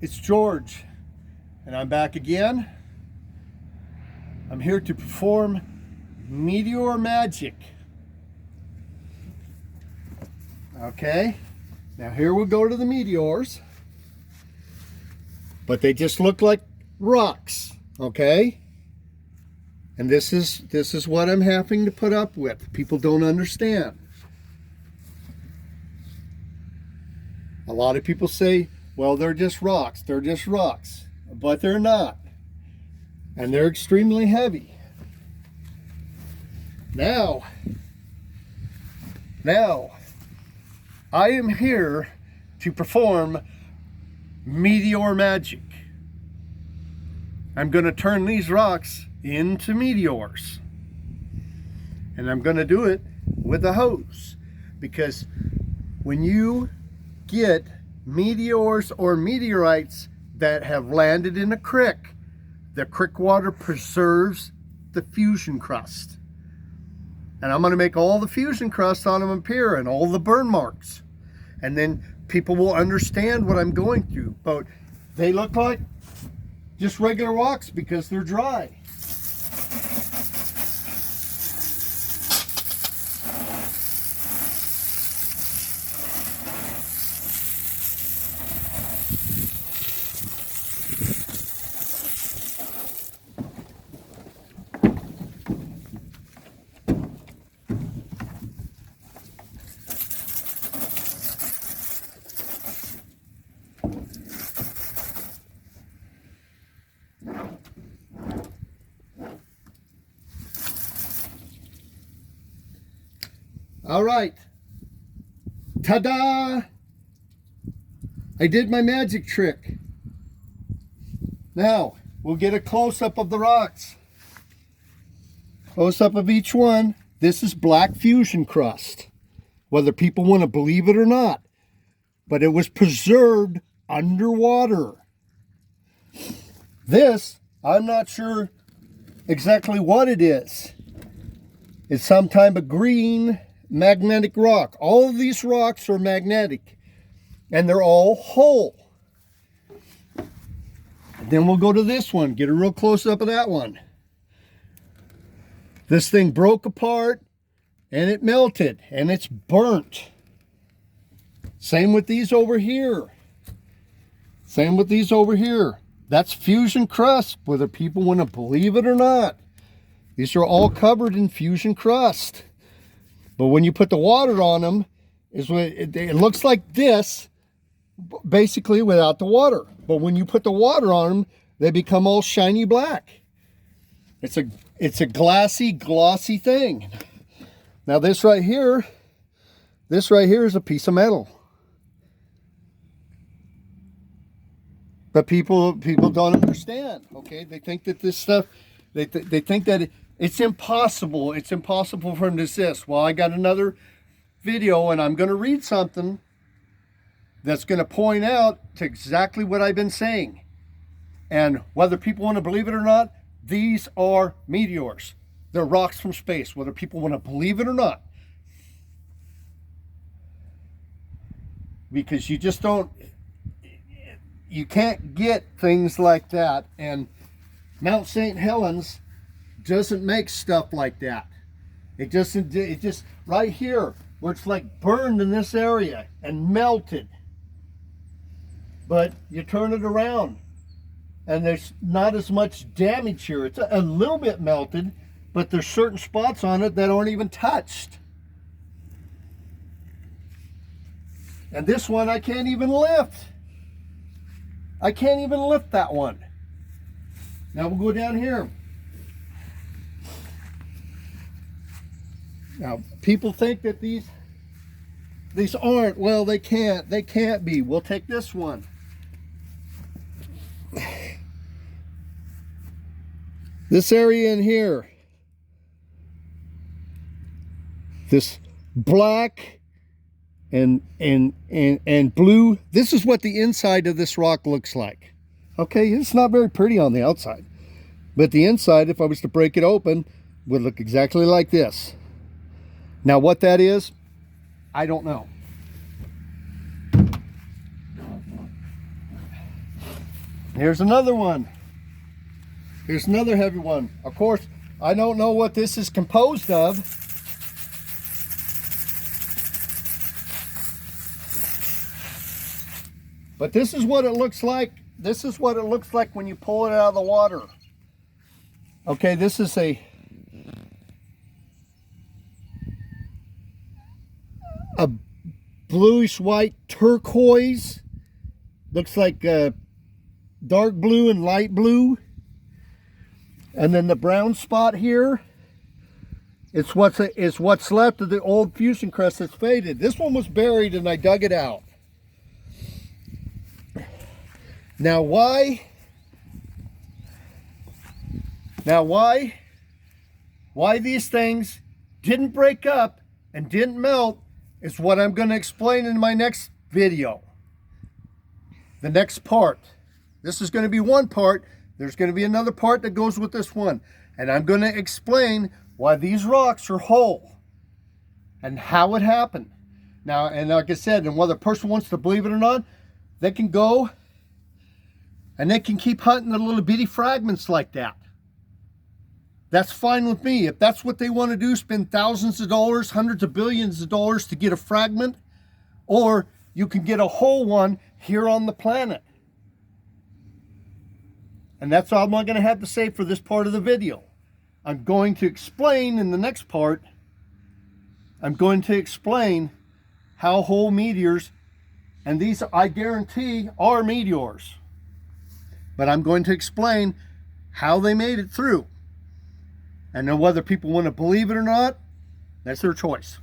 It's George, and I'm back again. I'm here to perform meteor magic. Okay, now here we'll go to the meteors, but they just look like rocks, okay? And this is what I'm having to put up with. People don't understand. A lot of people say, well, they're just rocks, but they're not. And they're extremely heavy. Now, I am here to perform meteor magic. I'm going to turn these rocks into meteors. And I'm going to do it with a hose. Because when you get meteors or meteorites that have landed in a creek, the creek water preserves the fusion crust. And I'm going to make all the fusion crust on them appear and all the burn marks. And then people will understand what I'm going through. But they look like just regular rocks because they're dry. All right, ta-da! I did my magic trick. Now, we'll get a close-up of the rocks. Close-up of each one. This is black fusion crust, whether people want to believe it or not. But it was preserved underwater. This, I'm not sure exactly what it is. It's some type of green magnetic rock. All of these rocks are magnetic, and they're all whole. Then we'll go to this one, get a real close-up of that one. This thing broke apart, and it melted, and it's burnt. Same with these over here. Same with these over here. That's fusion crust, whether people want to believe it or not. These are all covered in fusion crust. But when you put the water on them, it looks like this, basically without the water. But when you put the water on them, they become all shiny black. It's a glassy, glossy thing. Now this right here is a piece of metal. But people don't understand, okay? They think that this stuff, they think that it's impossible. It's impossible for them to exist. Well, I got another video, and I'm going to read something that's going to point out to exactly what I've been saying. And whether people want to believe it or not, these are meteors. They're rocks from space, whether people want to believe it or not. Because you just don't, you can't get things like that. And Mount St. Helens doesn't make stuff like that. It just right here where it's like burned in this area and melted. But you turn it around and there's not as much damage here. It's a little bit melted, but there's certain spots on it that aren't even touched. And this one I can't even lift. I can't even lift that one. Now we'll go down here. Now, people think that these aren't. Well, they can't be. We'll take this one. This area in here. This black and blue. This is what the inside of this rock looks like. Okay, it's not very pretty on the outside. But the inside, if I was to break it open, would look exactly like this. Now what that is, I don't know. Here's another one. Here's another heavy one. Of course, I don't know what this is composed of. But this is what it looks like. This is what it looks like when you pull it out of the water. Okay, this is a bluish white turquoise. Looks like dark blue and light blue. And then the brown spot here, it's what's left of the old fusion crest that's faded. This one was buried and I dug it out. Now why these things didn't break up and didn't melt is what I'm going to explain in my next video. The next part. This is going to be one part. There's going to be another part that goes with this one. And I'm going to explain why these rocks are whole and how it happened. Now, and like I said, and whether a person wants to believe it or not, they can go and they can keep hunting the little bitty fragments like that. That's fine with me. If that's what they want to do, spend thousands of dollars, hundreds of billions of dollars to get a fragment, or you can get a whole one here on the planet. And that's all I'm going to have to say for this part of the video. I'm going to explain in the next part, I'm going to explain how whole meteors, and these I guarantee are meteors, but I'm going to explain how they made it through. And then whether people want to believe it or not, that's their choice.